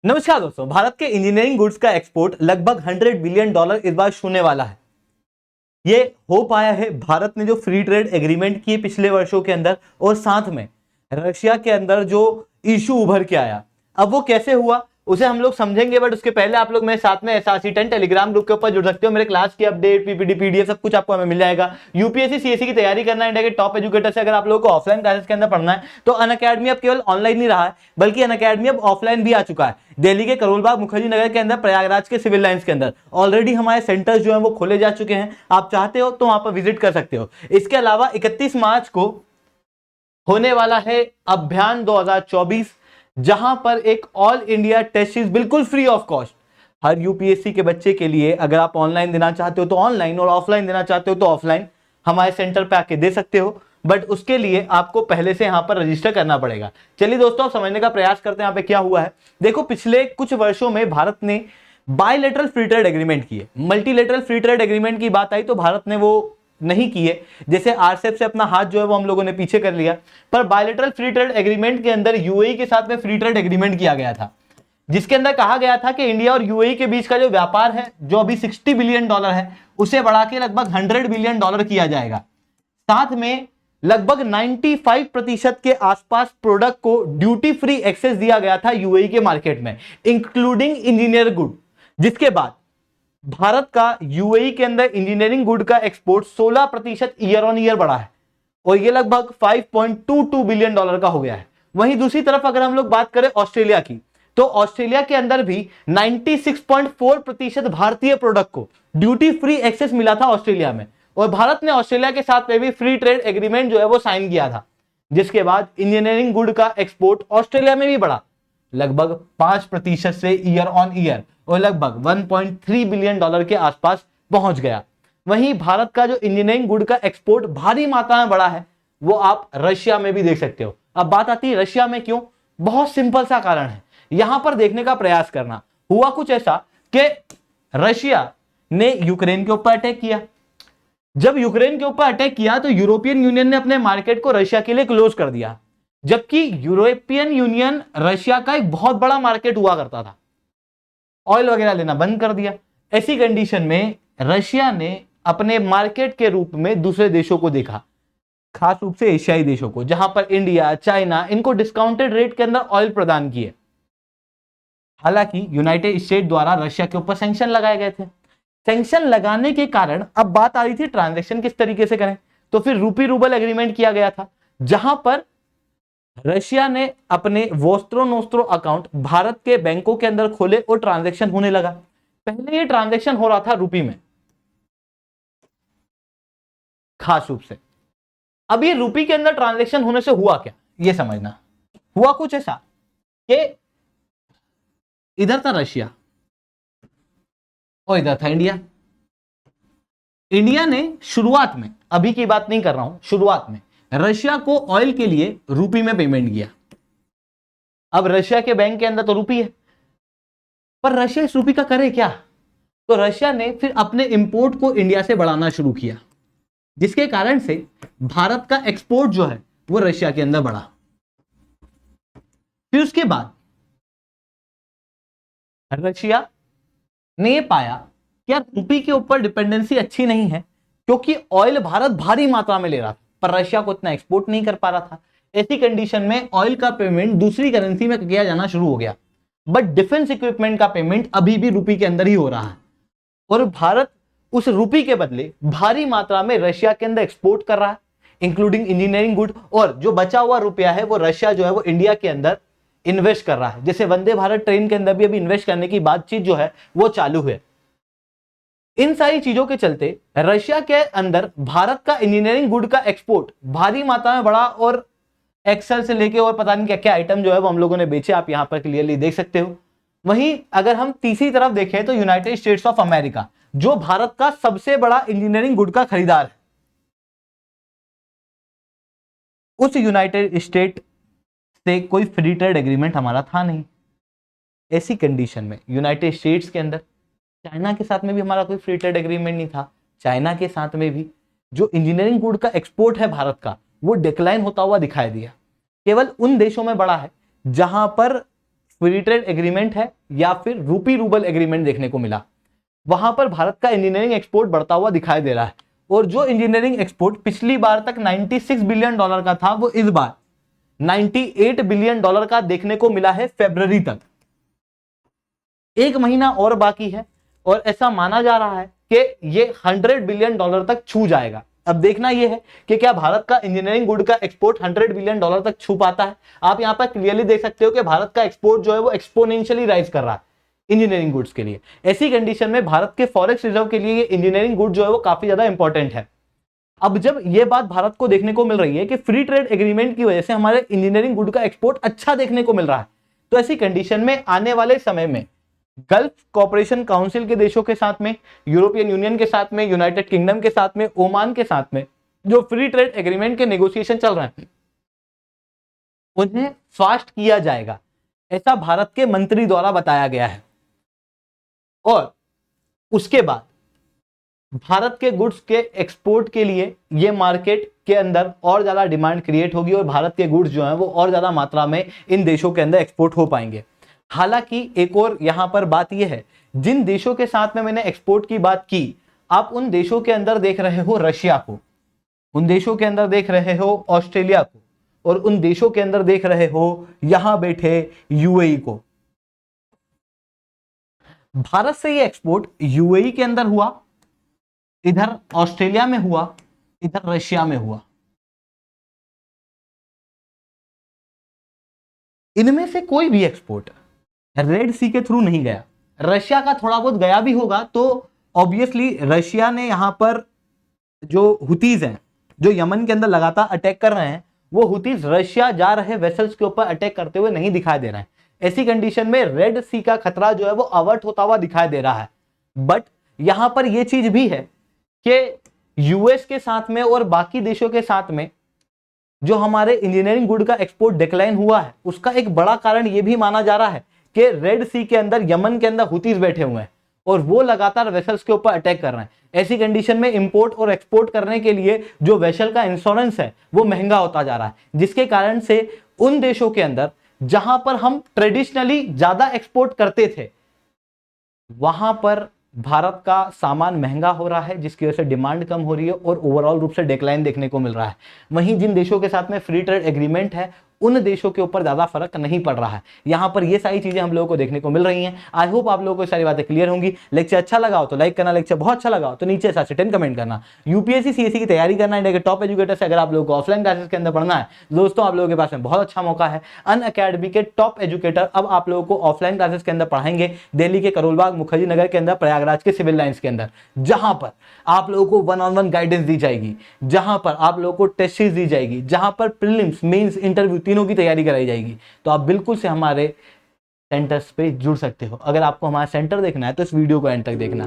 नमस्कार दोस्तों, भारत के इंजीनियरिंग गुड्स का एक्सपोर्ट लगभग $100 बिलियन इस बार छूने वाला है। ये हो पाया है भारत ने जो फ्री ट्रेड एग्रीमेंट किए पिछले वर्षों के अंदर, और साथ में रशिया के अंदर जो इशू उभर के आया। अब वो कैसे हुआ उसे हम लोग समझेंगे, बट उसके पहले आप लोग मेरे साथ में SRC10 टेलीग्राम ग्रुप के ऊपर जुड़ सकते हो। मेरे क्लास की अपडेट, पीपीटी, पीडीएफ सब कुछ आपको हमें मिल जाएगा। यूपीएससी सीएससी की तैयारी करना है, इंडिया के टॉप एजुकेटर से अगर आप लोगों को ऑफलाइन क्लासेस के अंदर पढ़ना है तो अनअकैडमी अब केवल ऑनलाइन नहीं रहा है, बल्कि अनअकैडमी अब ऑफलाइन भी आ चुका है। दिल्ली के करोलबाग मुखर्जी नगर के अंदर, प्रयागराज के सिविल लाइंस के अंदर ऑलरेडी हमारे सेंटर्स जो है वो खोले जा चुके हैं। आप चाहते हो तो वहां पर विजिट कर सकते हो। इसके अलावा 31 मार्च को होने वाला है अभियान 2024, जहां पर एक ऑल इंडिया टेस्ट सीरीज बिल्कुल free of cost her UPSC के बच्चे के लिए, अगर आप ऑनलाइन देना चाहते हो तो ऑनलाइन और ऑफलाइन देना चाहते हो तो ऑफलाइन, हमारे सेंटर पे आके दे सकते हो। बट उसके लिए आपको पहले से यहां पर रजिस्टर करना पड़ेगा। चलिए दोस्तों, आप समझने का प्रयास करते हैं यहां पे क्या हुआ है। देखो, पिछले कुछ वर्षों में भारत ने बायलैटरल फ्री ट्रेड एग्रीमेंट किए। मल्टीलैटरल फ्री ट्रेड एग्रीमेंट की बात आई तो भारत ने वो नहीं किए। जैसे आरसेप से अपना हाथ जो है वो हम लोगों ने पीछे कर लिया। पर बायलैटरल फ्री ट्रेड एग्रीमेंट के अंदर यूएई के साथ में फ्री ट्रेड एग्रीमेंट किया गया था, जिसके अंदर कहा गया था कि इंडिया और यूएई के बीच का जो व्यापार है, जो अभी $60 बिलियन है, उसे बढ़ा के लगभग $100 बिलियन किया जाएगा। साथ में लगभग 95% के आसपास प्रोडक्ट को ड्यूटी फ्री एक्सेस दिया गया था यूएई के मार्केट में, इंक्लूडिंग इंजीनियर गुड। जिसके बाद भारत का यूएई के अंदर इंजीनियरिंग गुड का एक्सपोर्ट 16% ईयर ऑन ईयर बढ़ा है, और ये लगभग $5.22 बिलियन का हो गया है। वहीं दूसरी तरफ अगर हम लोग बात करें ऑस्ट्रेलिया की, तो ऑस्ट्रेलिया के अंदर भी 96.4% भारतीय प्रोडक्ट को ड्यूटी फ्री एक्सेस मिला था ऑस्ट्रेलिया में, और भारत ने ऑस्ट्रेलिया के साथ में भी फ्री ट्रेड एग्रीमेंट जो है वो साइन किया था। जिसके बाद इंजीनियरिंग गुड का एक्सपोर्ट ऑस्ट्रेलिया में भी बढ़ा लगभग 5% से ईयर ऑन ईयर, और लगभग $1.3 बिलियन के आसपास पहुंच गया। वहीं भारत का जो इंजीनियरिंग गुड का एक्सपोर्ट भारी मात्रा में बढ़ा है, वो आप रशिया में भी देख सकते हो। अब बात आती है रशिया में क्यों। बहुत सिंपल सा कारण है, यहां पर देखने का प्रयास करना। हुआ कुछ ऐसा कि रशिया ने यूक्रेन के ऊपर अटैक किया। जब यूक्रेन के ऊपर अटैक किया तो यूरोपियन यूनियन ने अपने मार्केट को रशिया के लिए क्लोज कर दिया, जबकि यूरोपियन यूनियन रशिया का एक बहुत बड़ा मार्केट हुआ करता था। ऑयल वगैरह लेना बंद कर दिया। ऐसी कंडीशन में रशिया ने अपने मार्केट के रूप में दूसरे देशों को देखा, खास रूप से एशियाई देशों को, जहां पर इंडिया, चाइना इनको डिस्काउंटेड रेट के अंदर ऑयल प्रदान किए। हालांकि यूनाइटेड स्टेट द्वारा रशिया के ऊपर सैंक्शन लगाए गए थे। सैंक्शन लगाने के कारण अब बात आ रही थी ट्रांजैक्शन किस तरीके से करें, तो फिर रूपी रूबल एग्रीमेंट किया गया था, जहां पर रशिया ने अपने वोस्त्रो नोस्त्रो अकाउंट भारत के बैंकों के अंदर खोले और ट्रांजैक्शन होने लगा। पहले ये ट्रांजैक्शन हो रहा था रुपी में, खास रूप से। अब ये रुपी के अंदर ट्रांजैक्शन होने से हुआ क्या, ये समझना। हुआ कुछ ऐसा कि इधर था रशिया और इधर था इंडिया। इंडिया ने शुरुआत में, अभी की बात नहीं कर रहा हूं, शुरुआत में रशिया को ऑयल के लिए रुपी में पेमेंट किया। अब रशिया के बैंक के अंदर तो रुपी है, पर रशिया इस रुपी का करे क्या। तो रशिया ने फिर अपने इंपोर्ट को इंडिया से बढ़ाना शुरू किया, जिसके कारण से भारत का एक्सपोर्ट जो है वो रशिया के अंदर बढ़ा। फिर उसके बाद रशिया ने ये पाया कि यार रुपी के ऊपर डिपेंडेंसी अच्छी नहीं है, क्योंकि ऑयल भारत भारी मात्रा में ले रहा था, पर रशिया को इतना एक्सपोर्ट नहीं कर पा रहा था। ऐसी कंडीशन में ऑयल का पेमेंट दूसरी करेंसी में किया जाना शुरू हो गया, बट डिफेंस इक्विपमेंट का पेमेंट अभी भी रुपी के अंदर ही हो रहा है। और भारत उस रुपी के बदले भारी मात्रा में रशिया के अंदर एक्सपोर्ट कर रहा है, इंक्लूडिंग इंजीनियरिंग गुड। और जो बचा हुआ रुपया है वो रशिया जो है वो इंडिया के अंदर इन्वेस्ट कर रहा है। जैसे वंदे भारत ट्रेन के अंदर भी अभी इन्वेस्ट करने की बातचीत जो है वो चालू है। इन सारी चीजों के चलते रशिया के अंदर भारत का इंजीनियरिंग गुड का एक्सपोर्ट भारी मात्रा में बढ़ा, और एक्सेल से लेके और पता नहीं क्या क्या आइटम जो है वो हम लोगों ने बेचे, आप यहां पर क्लियरली देख सकते हो। वहीं अगर हम तीसरी तरफ देखें तो यूनाइटेड स्टेट्स ऑफ अमेरिका, जो भारत का सबसे बड़ा इंजीनियरिंग गुड का खरीदार है, उस यूनाइटेड स्टेट से कोई फ्री ट्रेड एग्रीमेंट हमारा था नहीं। ऐसी कंडीशन में यूनाइटेड स्टेट्स के अंदर चाइना के साथ में भी हमारा कोई फ्री ट्रेड एग्रीमेंट नहीं था। चाइना के साथ में भी जो इंजीनियरिंग गुड का एक्सपोर्ट है भारत का, वो डिक्लाइन होता हुआ दिखाई दिया। केवल उन देशों में बढ़ा है जहां पर फ्री ट्रेड एग्रीमेंट है या फिर रूपी रूबल एग्रीमेंट देखने को मिला, वहां पर भारत का इंजीनियरिंग एक्सपोर्ट बढ़ता हुआ दिखाई दे रहा है। और जो इंजीनियरिंग एक्सपोर्ट पिछली बार तक 96 बिलियन डॉलर का था, वो इस बार 98 बिलियन डॉलर का देखने को मिला है फरवरी तक। एक महीना और बाकी है और ऐसा माना जा रहा है कि ये 100 बिलियन डॉलर तक छू जाएगा। अब देखना यह है कि क्या भारत का इंजीनियरिंग गुड का एक्सपोर्ट 100 बिलियन डॉलर तक छू पाता है। आप यहां पर क्लियरली देख सकते हो कि भारत का एक्सपोर्ट जो है वो एक्सपोनेंशियली राइज कर रहा है इंजीनियरिंग गुड्स के लिए। ऐसी कंडीशन में भारत के फॉरेक्स रिजर्व के लिए ये इंजीनियरिंग गुड जो है वो काफी ज्यादा इंपॉर्टेंट है। अब जब ये बात भारत को देखने को मिल रही है कि फ्री ट्रेड एग्रीमेंट की वजह से हमारे इंजीनियरिंग गुड का एक्सपोर्ट अच्छा देखने को मिल रहा है, तो ऐसी कंडीशन में आने वाले समय में गल्फ कॉपरेशन काउंसिल के देशों के साथ में, यूरोपियन यूनियन के साथ में, यूनाइटेड किंगडम के साथ में, ओमान के साथ में जो फ्री ट्रेड एग्रीमेंट के नेगोशिएशन चल रहे हैं उन्हें फास्ट किया जाएगा, ऐसा भारत के मंत्री द्वारा बताया गया है। और उसके बाद भारत के गुड्स के एक्सपोर्ट के लिए ये मार्केट के अंदर और ज्यादा डिमांड क्रिएट होगी और भारत के गुड्स जो हैं वो और ज्यादा मात्रा में इन देशों के अंदर एक्सपोर्ट हो पाएंगे। हालांकि एक और यहां पर बात यह है, जिन देशों के साथ में मैंने एक्सपोर्ट की बात की, आप उन देशों के अंदर देख रहे हो रशिया को, उन देशों के अंदर देख रहे हो ऑस्ट्रेलिया को, और उन देशों के अंदर देख रहे हो यहां बैठे यूएई को। भारत से ये एक्सपोर्ट यूएई के अंदर हुआ, इधर ऑस्ट्रेलिया में हुआ, इधर रशिया में हुआ। इनमें से कोई भी एक्सपोर्ट रेड सी के थ्रू नहीं गया। रशिया का थोड़ा बहुत गया भी होगा तो ऑब्वियसली रशिया ने यहां पर जो हुतीज हैं जो यमन के अंदर लगातार अटैक कर रहे हैं, वो हुतीज रशिया जा रहे वेसल्स के ऊपर अटैक करते हुए नहीं दिखाई दे रहे हैं। ऐसी कंडीशन में रेड सी का खतरा जो है वो अवर्ट होता हुआ दिखाई दे रहा है। बट यहां पर यह चीज भी है कि यूएस के साथ में और बाकी देशों के साथ में जो हमारे इंजीनियरिंग गुड का एक्सपोर्ट डिक्लाइन हुआ है, उसका एक बड़ा कारण यह भी माना जा रहा है कि रेड सी के अंदर यमन के अंदर हुतीज बैठे हुए हैं और वो लगातार वेसल्स के ऊपर अटैक कर रहे हैं। ऐसी कंडीशन में इंपोर्ट और एक्सपोर्ट करने के लिए जो वेसल का इंश्योरेंस है वो महंगा होता जा रहा है, जिसके कारण से उन देशों के अंदर जहां पर हम ट्रेडिशनली ज्यादा एक्सपोर्ट करते थे, वहां पर भारत का सामान महंगा हो रहा है, जिसकी वजह से डिमांड कम हो रही है और ओवरऑल रूप से डिक्लाइन देखने को मिल रहा है। वहीं जिन देशों के साथ में फ्री ट्रेड एग्रीमेंट है, उन देशों के ऊपर ज्यादा फर्क नहीं पड़ रहा है। यहां पर ये सारी चीजें हम लोगों को देखने को मिल रही हैं। आई होप आप लोगों को सारी बातें क्लियर होंगी। लेक्चर अच्छा लगा हो तो लाइक करना, लेक्चर बहुत अच्छा लगा हो तो नीचे 7 से 10 कमेंट करना। यूपीएससी सीएससी की तैयारी करना, इंडिया के टॉप एजुकेटर से अगर आप लोगों को ऑफलाइन क्लासेस के अंदर पढ़ना है, दोस्तों आप लोगों के पास में बहुत अच्छा मौका है। अनअकैडमी के टॉप एजुकेटर अब आप लोगों को ऑफलाइन क्लासेस के अंदर पढ़ाएंगे दिल्ली के करोलबाग मुखर्जी नगर के अंदर, प्रयागराज के सिविल लाइंस के अंदर, जहां पर आप लोगों को 1-on-1 गाइडेंस दी जाएगी, जहां पर आप लोगों को टेस्ट सीरीज दी जाएगी, जहां पर प्रीलिम्स मेंस इंटरव्यू तीनों की तैयारी कराई जाएगी। तो आप बिल्कुल से हमारे सेंटर्स पे जुड़ सकते हो। अगर आपको हमारा सेंटर देखना है तो इस वीडियो को एंड तक देखना।